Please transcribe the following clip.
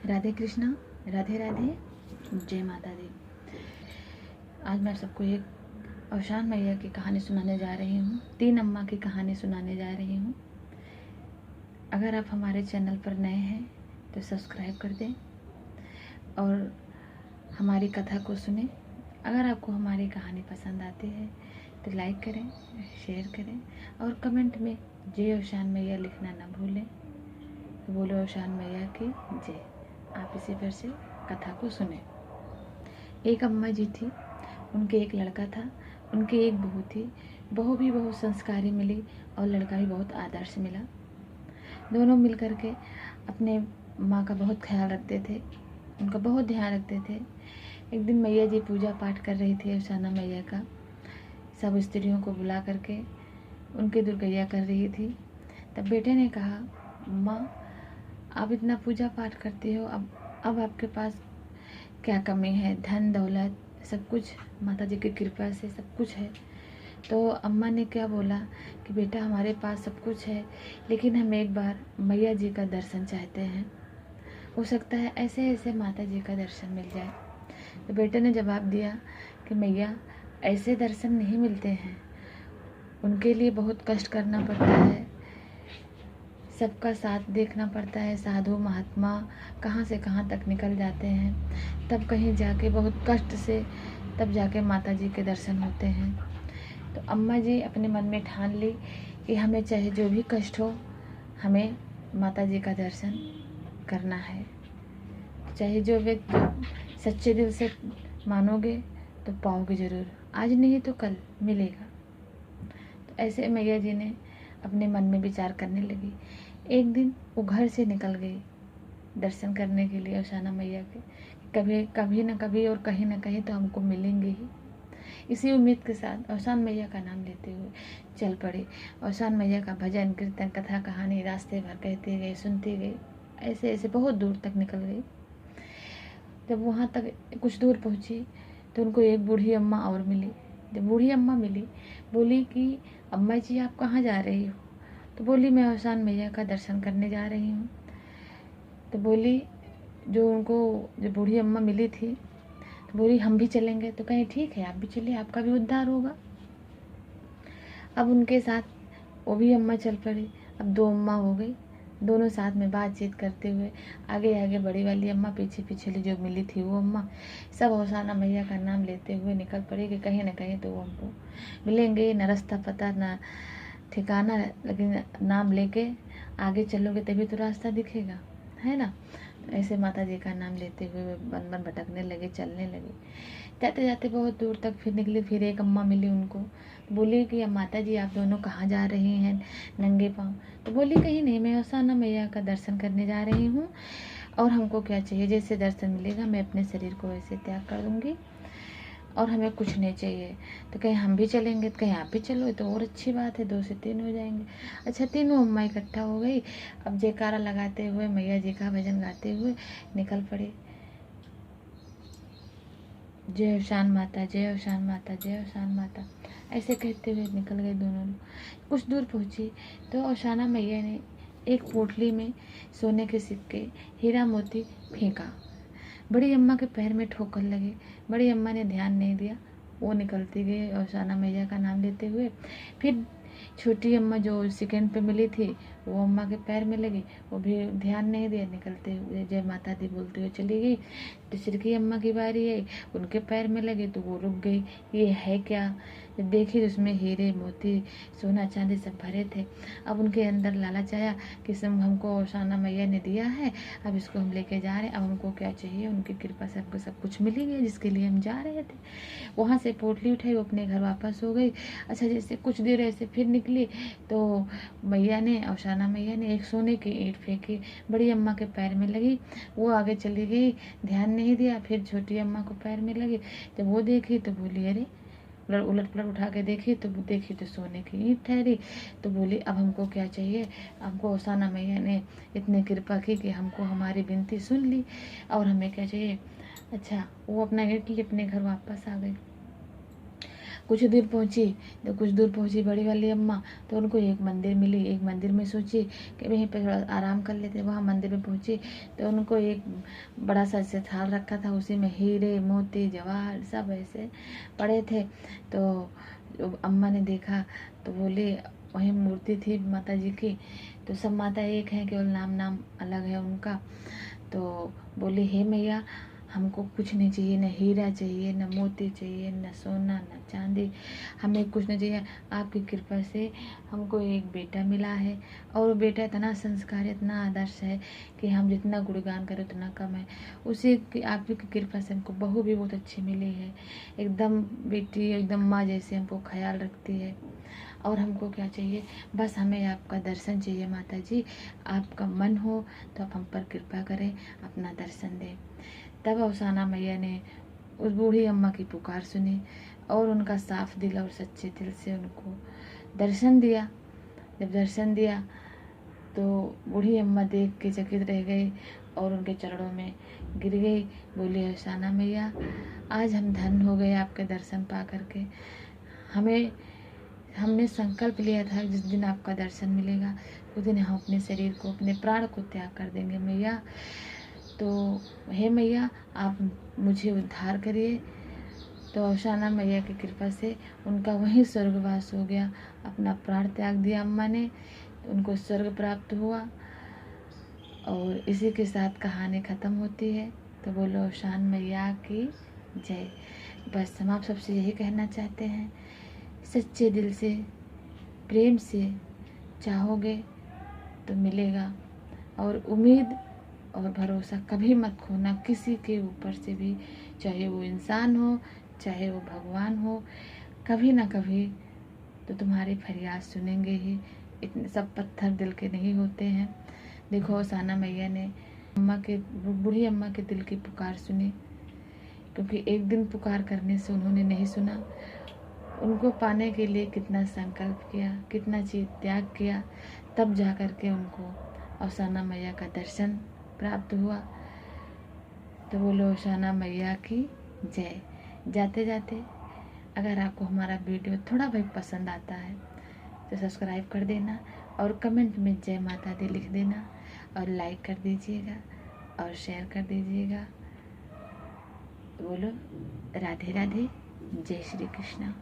राधे कृष्णा, राधे राधे, जय माता दी। आज मैं सबको एक अवसान मैया की कहानी सुनाने जा रही हूँ। 3 अम्मा की कहानी सुनाने जा रही हूँ। अगर आप हमारे चैनल पर नए हैं तो सब्सक्राइब कर दें और हमारी कथा को सुने। अगर आपको हमारी कहानी पसंद आती है तो लाइक करें, शेयर करें और कमेंट में जय अवसान मैया लिखना ना भूलें। तो बोलो अवसान मैया की जय। आप इसी पर से कथा को सुने। एक अम्मा जी थी, उनके एक लड़का था, उनकी एक बहू थी। बहू भी बहुत संस्कारी मिली और लड़का भी बहुत आदर्श मिला। दोनों मिल कर के अपने माँ का बहुत ख्याल रखते थे, उनका बहुत ध्यान रखते थे। एक दिन मैया जी पूजा पाठ कर रही थी अवसाना मैया का। सब स्त्रियों को बुला करके उनकी दुर्गैया कर रही थी। तब बेटे ने कहा, माँ आप इतना पूजा पाठ करती हो, अब आपके पास क्या कमी है? धन दौलत सब कुछ माता जी की कृपा से सब कुछ है। तो अम्मा ने क्या बोला कि बेटा हमारे पास सब कुछ है, लेकिन हम एक बार मैया जी का दर्शन चाहते हैं। हो सकता है ऐसे ऐसे माता जी का दर्शन मिल जाए। तो बेटे ने जवाब दिया कि मैया ऐसे दर्शन नहीं मिलते हैं, उनके लिए बहुत कष्ट करना पड़ता है, सबका साथ देखना पड़ता है। साधु महात्मा कहाँ से कहाँ तक निकल जाते हैं, तब कहीं जाके बहुत कष्ट से तब जाके माता जी के दर्शन होते हैं। तो अम्मा जी अपने मन में ठान ली कि हमें चाहे जो भी कष्ट हो, हमें माता जी का दर्शन करना है। चाहे जो व्यक्ति सच्चे दिल से मानोगे तो पाओगे ज़रूर, आज नहीं तो कल मिलेगा। तो ऐसे मैया जी ने अपने मन में विचार करने लगी। एक दिन वो घर से निकल गई दर्शन करने के लिए अवसाना मैया के। कभी न कभी और कहीं न कहीं तो हमको मिलेंगे ही। इसी उम्मीद के साथ अवसान मैया का नाम लेते हुए चल पड़े। अवसान मैया का भजन कीर्तन कथा कहानी रास्ते भर कहती गई, सुनती गई। ऐसे ऐसे बहुत दूर तक निकल गई। जब वहाँ तक कुछ दूर पहुँची तो उनको एक बूढ़ी अम्मा और मिली। जब बूढ़ी अम्मा मिली, बोली कि अम्मा जी आप कहाँ जा रही हो? तो बोली मैं अवसान मैया का दर्शन करने जा रही हूँ। तो बोली जो बूढ़ी अम्मा मिली थी, तो बोली हम भी चलेंगे। तो कहीं ठीक है, आप भी चलिए, आपका भी उद्धार होगा। अब उनके साथ वो भी अम्मा चल पड़ी। अब 2 अम्मा हो गई, दोनों साथ में बातचीत करते हुए आगे आगे बड़ी वाली अम्मा, पीछे पिछली जो मिली थी वो अम्मा, सब अवसाना मैया का नाम लेते हुए निकल पड़े कि कहीं ना कहीं तो वो हमको मिलेंगे। न रास्ता पता न ठिकाना, लेकिन नाम लेके आगे चलोगे तभी तो रास्ता दिखेगा, है ना। तो ऐसे माता जी का नाम लेते हुए बन बन भटकने लगे, चलने लगे। जाते जाते बहुत दूर तक फिर निकली। फिर एक अम्मा मिली उनको, बोली कि अब माता जी आप दोनों कहाँ जा रही हैं नंगे पाँव? तो बोली कहीं नहीं, मैं अवसाना मैया का दर्शन करने जा रही हूँ और हमको क्या चाहिए, जैसे दर्शन मिलेगा मैं अपने शरीर को वैसे त्याग कर दूँगी और हमें कुछ नहीं चाहिए। तो कहीं हम भी चलेंगे, तो कहीं आप भी चलो तो और अच्छी बात है, 2 से 3 हो जाएंगे। अच्छा, तीनों अम्मा इकट्ठा हो गई। अब जयकारा लगाते हुए मैया जी का भजन गाते हुए निकल पड़े। जय अवसान माता, जय अवसान माता, जय अवसान माता, ऐसे कहते हुए निकल गए दोनों लोग। कुछ दूर पहुँची तो अवसाना मैया ने एक पोटली में सोने के सिक्के, हीरा मोती फेंका। बड़ी अम्मा के पैर में ठोकर लगी। बड़ी अम्मा ने ध्यान नहीं दिया, वो निकलती गई अवसाना मैया का नाम लेते हुए। फिर छोटी अम्मा जो सेकंड पे मिली थी वो अम्मा के पैर में लगी, वो भी ध्यान नहीं दिया, निकलते हुए जय माता दी बोलते हुए चली गई। तीसरी की अम्मा की बारी आई, उनके पैर में लगे तो वो रुक गई। ये है क्या? जब देखी तो उसमें हीरे मोती सोना चांदी सब भरे थे। अब उनके अंदर लालच आया कि सब हमको अवसाना मैया ने दिया है, अब इसको हम लेके जा रहे हैं, अब हमको क्या चाहिए, उनकी कृपा से हमको सब कुछ मिल ही गया जिसके लिए हम जा रहे थे। वहाँ से पोटली उठाई, वो अपने घर वापस हो गई। अच्छा, जैसे कुछ देर ऐसे फिर निकली तो मैया ने, अवसाना मैया ने एक सोने की ईंट फेंकी, बड़ी अम्मा के पैर में लगी, वो आगे चली गई, ध्यान नहीं दिया। फिर छोटी अम्मा को पैर में लगी, जब वो देखी तो बोली अरे, उलट पलट उठा के देखी तो सोने की ईंट ठहरी। तो बोली अब हमको क्या चाहिए, हमको अवसाना मैया ने इतनी कृपा की कि हमको हमारी विनती सुन ली और हमें क्या चाहिए। अच्छा, वो अपना ईंट लिए अपने घर वापस आ गई। कुछ दूर पहुँची, तो कुछ दूर पहुँची बड़ी वाली अम्मा, तो उनको एक मंदिर मिली। एक मंदिर में सोची कि वहीं पे थोड़ा आराम कर लेते। वहाँ मंदिर में पहुँची तो उनको एक बड़ा सा ऐसे थाल रखा था, उसी में हीरे मोती जवाहर सब ऐसे पड़े थे। तो अम्मा ने देखा तो बोली, वहीं मूर्ति थी माता जी की, तो सब माता एक हैं, केवल नाम अलग है उनका। तो बोली, हे मैया, हमको कुछ नहीं चाहिए, न हीरा चाहिए, न मोती चाहिए, न सोना, न चांदी, हमें कुछ नहीं चाहिए। आपकी कृपा से हमको एक बेटा मिला है, और वो बेटा इतना संस्कार, इतना आदर्श है कि हम जितना गुणगान करें उतना कम है। उसी की आपकी कृपा से हमको बहू भी बहुत अच्छी मिली है, एकदम बेटी, एकदम माँ जैसे हमको ख्याल रखती है। और हमको क्या चाहिए, बस हमें आपका दर्शन चाहिए माता जी। आपका मन हो तो आप हम पर कृपा करें, अपना दर्शन दें। तब अवसाना मैया ने उस बूढ़ी अम्मा की पुकार सुनी और उनका साफ दिल और सच्चे दिल से उनको दर्शन दिया। जब दर्शन दिया तो बूढ़ी अम्मा देख के चकित रह गई और उनके चरणों में गिर गई। बोली, अवसाना मैया, आज हम धन्य हो गए आपके दर्शन पा करके। हमने संकल्प लिया था जिस दिन आपका दर्शन मिलेगा उस दिन हम अपने शरीर को, अपने प्राण को त्याग कर देंगे मैया। तो हे मैया, आप मुझे उद्धार करिए। तो अवसाना मैया की कृपा से उनका वहीं स्वर्गवास हो गया। अपना प्राण त्याग दिया अम्मा ने, उनको स्वर्ग प्राप्त हुआ। और इसी के साथ कहानी ख़त्म होती है। तो बोलो अवसान मैया की जय। बस हम आप सबसे यही कहना चाहते हैं, सच्चे दिल से प्रेम से चाहोगे तो मिलेगा। और उम्मीद और भरोसा कभी मत खोना किसी के ऊपर से भी, चाहे वो इंसान हो चाहे वो भगवान हो। कभी ना कभी तो तुम्हारी फरियाद सुनेंगे ही। इतने सब पत्थर दिल के नहीं होते हैं। देखो अवसाना मैया ने बूढ़ी अम्मा के दिल की पुकार सुनी, क्योंकि एक दिन पुकार करने से उन्होंने नहीं सुना। उनको पाने के लिए कितना संकल्प किया, कितना चीज त्याग किया, तब जा कर के उनको अवसाना मैया का दर्शन प्राप्त हुआ। तो बोलो अवसाना मैया की जय। जाते जाते अगर आपको हमारा वीडियो थोड़ा भी पसंद आता है तो सब्सक्राइब कर देना और कमेंट में जय माता दी लिख देना और लाइक कर दीजिएगा और शेयर कर दीजिएगा। बोलो राधे राधे, जय श्री कृष्णा।